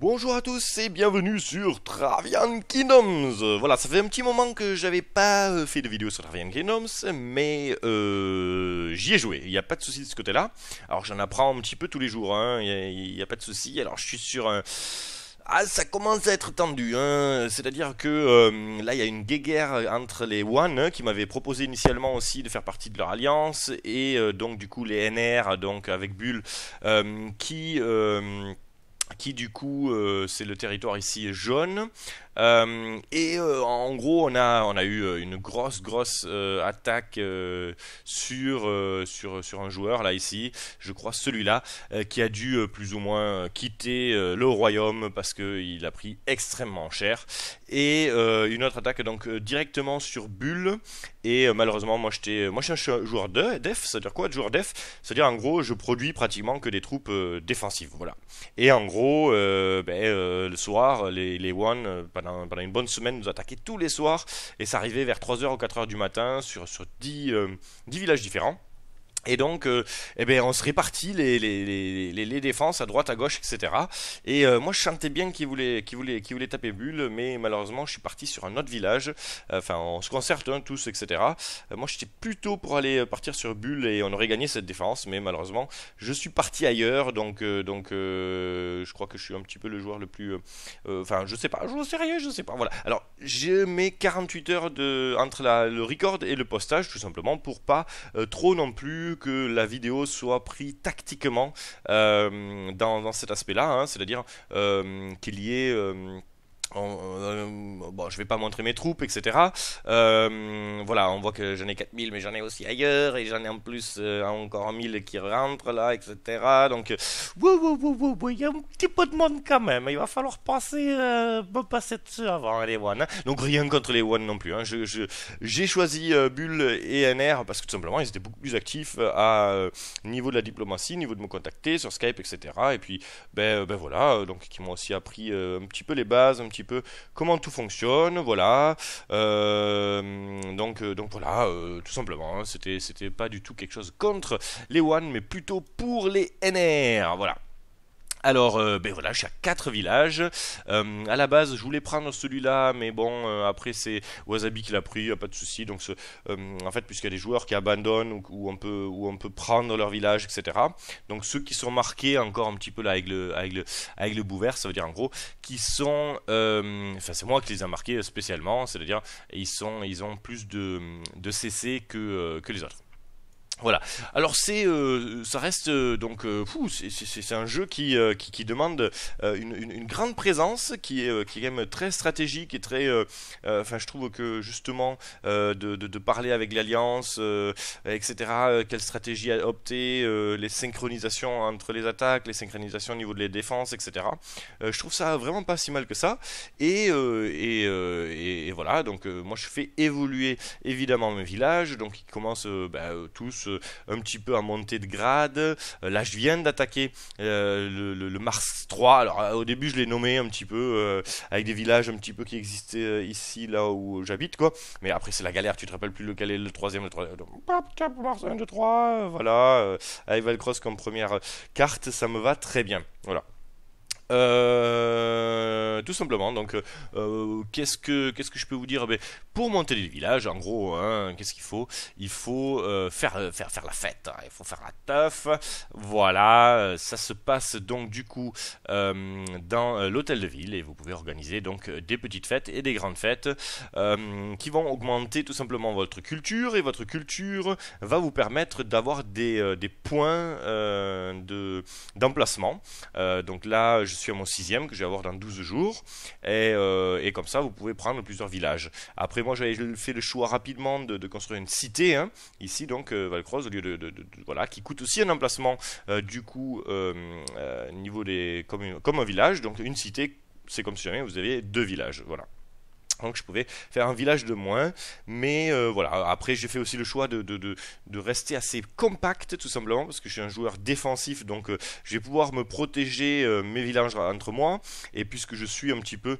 Bonjour à tous et bienvenue sur Travian Kingdoms. Voilà, ça fait un petit moment que j'avais pas fait de vidéo sur Travian Kingdoms, mais j'y ai joué, il n'y a pas de souci de ce côté-là. Alors j'en apprends un petit peu tous les jours, hein, il n'y a pas de souci. Alors je suis sur un... Ah, ça commence à être tendu, hein. C'est-à-dire que là, il y a une guéguerre entre les One qui m'avaient proposé initialement aussi de faire partie de leur alliance, et donc du coup les NR, donc avec Bull, qui du coup c'est le territoire ici jaune. En gros on a eu une grosse attaque sur un joueur là ici, je crois celui-là, qui a dû plus ou moins quitter le royaume parce qu'il a pris extrêmement cher, et une autre attaque donc directement sur Bull. Et malheureusement moi je suis un joueur def. Ça veut dire quoi, joueur def? C'est-à-dire en gros je produis pratiquement que des troupes défensives, voilà. Et en gros le soir les One pendant une bonne semaine nous attaquaient tous les soirs, et ça arrivait vers 3 heures ou 4 heures du matin sur 10 villages différents. Et donc, on se répartit les défenses à droite, à gauche, etc. Et moi, je sentais bien qu'il voulait taper Bull, mais malheureusement, je suis parti sur un autre village. Enfin, on se concerte tous, etc. Moi, j'étais plutôt pour aller partir sur Bull et on aurait gagné cette défense, mais malheureusement, je suis parti ailleurs. Je crois que je suis un petit peu le joueur le plus. Enfin, je sais pas, je sais rien, je sais pas. Voilà. Alors, je mets 48 heures entre le record et le postage, tout simplement, pour pas trop non plus que la vidéo soit prise tactiquement dans cet aspect-là, hein, c'est-à-dire qu'il y ait bon, je vais pas montrer mes troupes, etc. Voilà, on voit que j'en ai 4000, mais j'en ai aussi ailleurs, et j'en ai en plus encore 1000 qui rentrent là, etc. Donc, il y a un petit peu de monde quand même. Il va falloir me passer dessus avant les One, hein. Donc, rien contre les One non plus, hein. J'ai choisi Bull et NR parce que tout simplement, ils étaient beaucoup plus actifs à niveau de la diplomatie, niveau de me contacter sur Skype, etc. Et puis, voilà, donc qui m'ont aussi appris un petit peu les bases, un petit peu comment tout fonctionne, voilà. Donc voilà, tout simplement, hein, c'était pas du tout quelque chose contre les One, mais plutôt pour les NR, voilà. Alors, voilà, je suis à 4 villages. À la base, je voulais prendre celui-là, mais bon, après c'est Wasabi qui l'a pris, y a pas de souci. Donc, en fait, puisqu'il y a des joueurs qui abandonnent où on peut prendre leur village, etc. Donc, ceux qui sont marqués encore un petit peu là avec le bout vert, ça veut dire en gros qui sont, enfin c'est moi qui les ai marqués spécialement, c'est-à-dire ils ont plus de CC que les autres. Voilà. Alors ça reste c'est un jeu qui demande une grande présence, qui est quand même très stratégique et très, enfin je trouve que justement de parler avec l'alliance, etc. Quelle stratégie adopter, les synchronisations entre les attaques, les synchronisations au niveau de les défenses, etc. Je trouve ça vraiment pas si mal que ça. Et voilà. Donc moi je fais évoluer évidemment mes villages, donc ils commencent tous un petit peu à monter de grade. Là, je viens d'attaquer le Mars 3. Alors, au début, je l'ai nommé un petit peu avec des villages un petit peu qui existaient ici, là où j'habite, quoi. Mais après, c'est la galère. Tu te rappelles plus lequel est le troisième, donc, Mars 1, 2, 3. Voilà. Avec Valcross comme première carte, ça me va très bien. Voilà. Tout simplement. Donc, qu'est-ce que je peux vous dire? Pour monter les villages, en gros, hein, qu'est-ce qu'il faut? Il faut faire la fête, hein. Il faut faire la teuf. Voilà, ça se passe donc du coup dans l'hôtel de ville, et vous pouvez organiser donc des petites fêtes et des grandes fêtes qui vont augmenter tout simplement votre culture, et votre culture va vous permettre d'avoir des points d'emplacement. Donc là, je suis à mon 6e que je vais avoir dans 12 jours, et comme ça vous pouvez prendre plusieurs villages. Après moi j'avais fait le choix rapidement de construire une cité, hein, ici donc Valcross, au lieu voilà, qui coûte aussi un emplacement du coup niveau des comme un village. Donc une cité, c'est comme si jamais vous aviez 2 villages, voilà. Donc je pouvais faire un village de moins, mais voilà. Après j'ai fait aussi le choix de rester assez compact tout simplement parce que je suis un joueur défensif, donc je vais pouvoir me protéger mes villages entre moi. Et puisque je suis un petit peu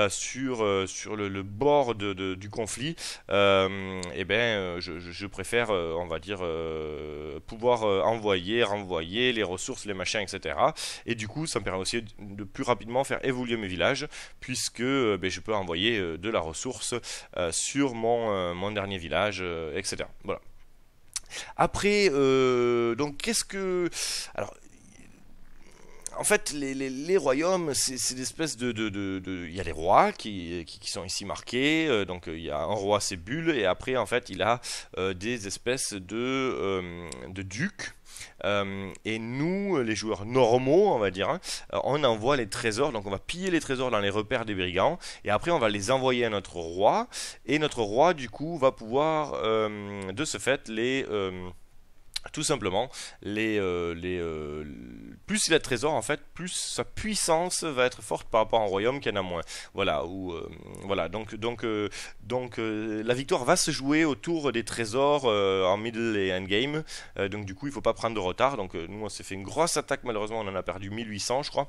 sur le bord du conflit, et ben je préfère, on va dire, pouvoir envoyer, renvoyer les ressources, les machins, etc. Et du coup ça me permet aussi de plus rapidement faire évoluer mes villages puisque ben, je peux envoyer de la ressource sur mon dernier village, etc. Voilà. Après, donc qu'est-ce que... Alors, en fait, les royaumes, c'est des espèces il y a les rois qui sont ici marqués. Donc, il y a un roi, c'est Bulle. Et après, en fait, il a des espèces de ducs. Et nous, les joueurs normaux, on va dire, hein, on envoie les trésors. Donc, on va piller les trésors dans les repères des brigands. Et après, on va les envoyer à notre roi. Et notre roi, du coup, va pouvoir, de ce fait, tout simplement, plus il a de trésors en fait, plus sa puissance va être forte par rapport à un royaume qui en a moins. Voilà, voilà. La victoire va se jouer autour des trésors en middle et end game. Donc du coup, il faut pas prendre de retard. Donc nous, on s'est fait une grosse attaque. Malheureusement, on en a perdu 1800, je crois.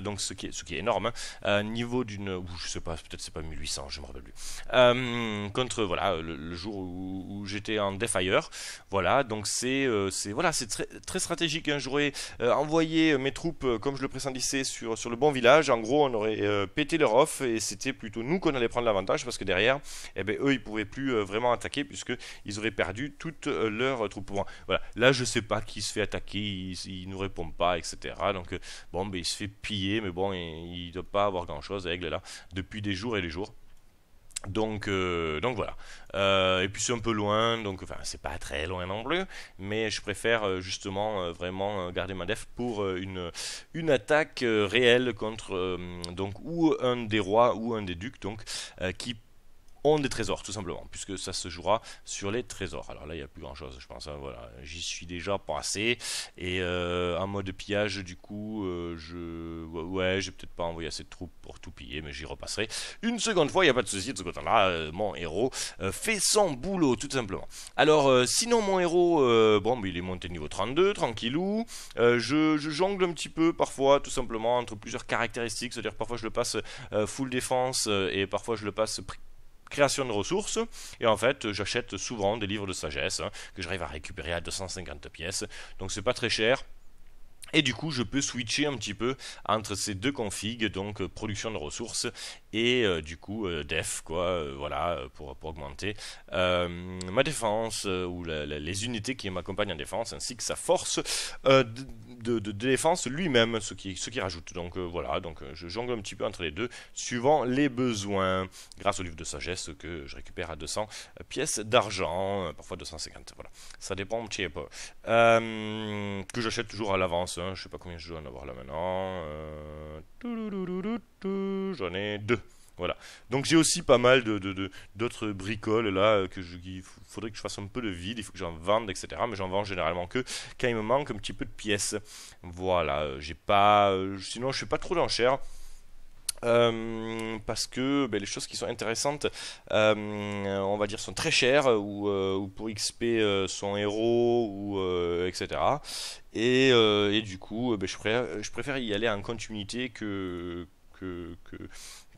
Donc ce qui est énorme. Hein. Niveau d'une, je sais pas, peut-être c'est pas 1800, je me rappelle plus. Contre voilà le jour où j'étais en Deathfire. Voilà, donc c'est très, très stratégique. Hein. J'aurais envoyé mes troupes, comme je le pressentissais, sur le bon village. En gros, on aurait pété leur off et c'était plutôt nous qu'on allait prendre l'avantage parce que derrière, eh ben, eux, ils pouvaient plus vraiment attaquer puisque ils auraient perdu toutes leurs troupes. Bon, voilà. Là, je sais pas qui se fait attaquer, ils nous répondent pas, etc. Donc, bon, ben, il se fait piller, mais bon, il ne doit pas avoir grand-chose, Aigle, là, depuis des jours et des jours. Donc voilà. Et puis c'est un peu loin, donc enfin c'est pas très loin non plus, mais je préfère justement vraiment garder ma def pour une attaque réelle contre donc ou un des rois ou un des ducs donc qui ont des trésors tout simplement puisque ça se jouera sur les trésors. Alors là il n'y a plus grand chose je pense, hein, voilà, j'y suis déjà passé et en mode pillage du coup ouais j'ai peut-être pas envoyé assez de troupes pour tout piller mais j'y repasserai une seconde fois, il n'y a pas de souci de ce côté là, mon héros fait son boulot tout simplement. Alors sinon mon héros bon il est monté niveau 32 tranquillou, je jongle un petit peu parfois tout simplement entre plusieurs caractéristiques, c'est à dire parfois je le passe full défense et parfois je le passe création de ressources, et en fait j'achète souvent des livres de sagesse hein, que j'arrive à récupérer à 250 pièces, donc c'est pas très cher. Et du coup, je peux switcher un petit peu entre ces deux configs, donc production de ressources et du coup def, quoi, voilà, pour augmenter ma défense ou les unités qui m'accompagnent en défense, ainsi que sa force de défense lui-même, ce qui rajoute. Donc voilà, donc je jongle un petit peu entre les deux, suivant les besoins, grâce au livre de sagesse que je récupère à 200 pièces d'argent, parfois 250, voilà. Ça dépend un petit peu. Que j'achète toujours à l'avance. Hein. Je sais pas combien je dois en avoir là maintenant. J'en ai 2. Voilà. Donc j'ai aussi pas mal d'autres bricoles là il faudrait que je fasse un peu de vide, il faut que j'en vende, etc. Mais j'en vends généralement que quand il me manque un petit peu de pièces. Voilà. J'ai pas. Sinon je fais pas trop d'enchères. Parce que ben, les choses qui sont intéressantes, on va dire, sont très chères ou pour XP son héros ou etc. Et du coup, ben, je préfère y aller en continuité que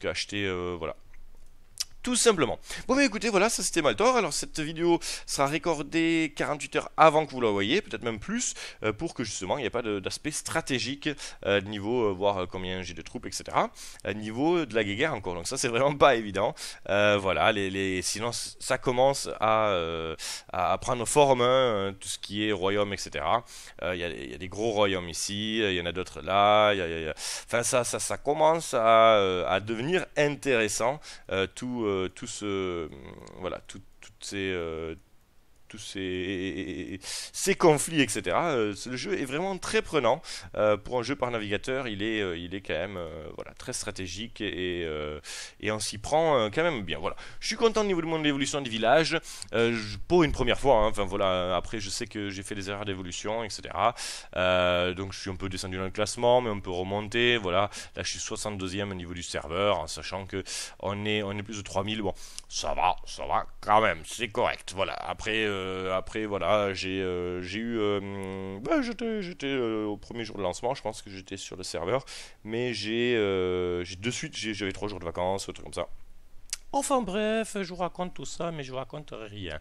acheter voilà. Tout simplement. Bon mais écoutez, voilà, ça c'était Maltor. Alors cette vidéo sera recordée 48 heures avant que vous la voyez, peut-être même plus, pour que justement il n'y ait pas d'aspect stratégique, niveau voir combien j'ai de troupes, etc. Niveau de la guerre encore. Donc ça c'est vraiment pas évident. Voilà, sinon ça commence à prendre forme, hein, tout ce qui est royaume, etc. Il y a des gros royaumes ici, il y en a d'autres là. Enfin ça commence à devenir intéressant. Voilà, toutes ces ces conflits, etc. Le jeu est vraiment très prenant. Pour un jeu par navigateur, il est quand même voilà, très stratégique et on s'y prend quand même bien. Voilà. Je suis content au niveau de mon évolution du village, pour une première fois. Hein. Enfin voilà, après je sais que j'ai fait des erreurs d'évolution, etc. Donc je suis un peu descendu dans le classement, mais on peut remonter. Voilà, là je suis 62e au niveau du serveur, en sachant que on est plus de 3000. Bon, ça va quand même, c'est correct. Voilà. Après voilà, j'ai eu, j'étais au premier jour de lancement, je pense que j'étais sur le serveur, mais j'ai de suite, j'avais 3 jours de vacances, un truc comme ça. Enfin bref, je vous raconte tout ça, mais je vous raconte rien.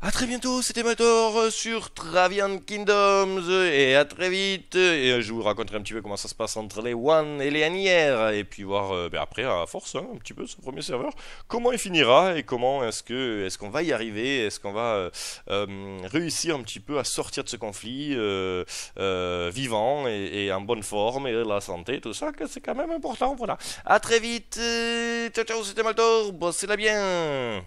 A très bientôt, c'était Mator sur Travian Kingdoms et à très vite. Et je vous raconterai un petit peu comment ça se passe entre les One et les Anières et puis voir après à force un petit peu ce premier serveur comment il finira et comment est-ce qu'on va y arriver, est-ce qu'on va réussir un petit peu à sortir de ce conflit vivant et en bonne forme et la santé tout ça que c'est quand même important voilà. À très vite, ciao ciao c'était Mator, bossez la bien.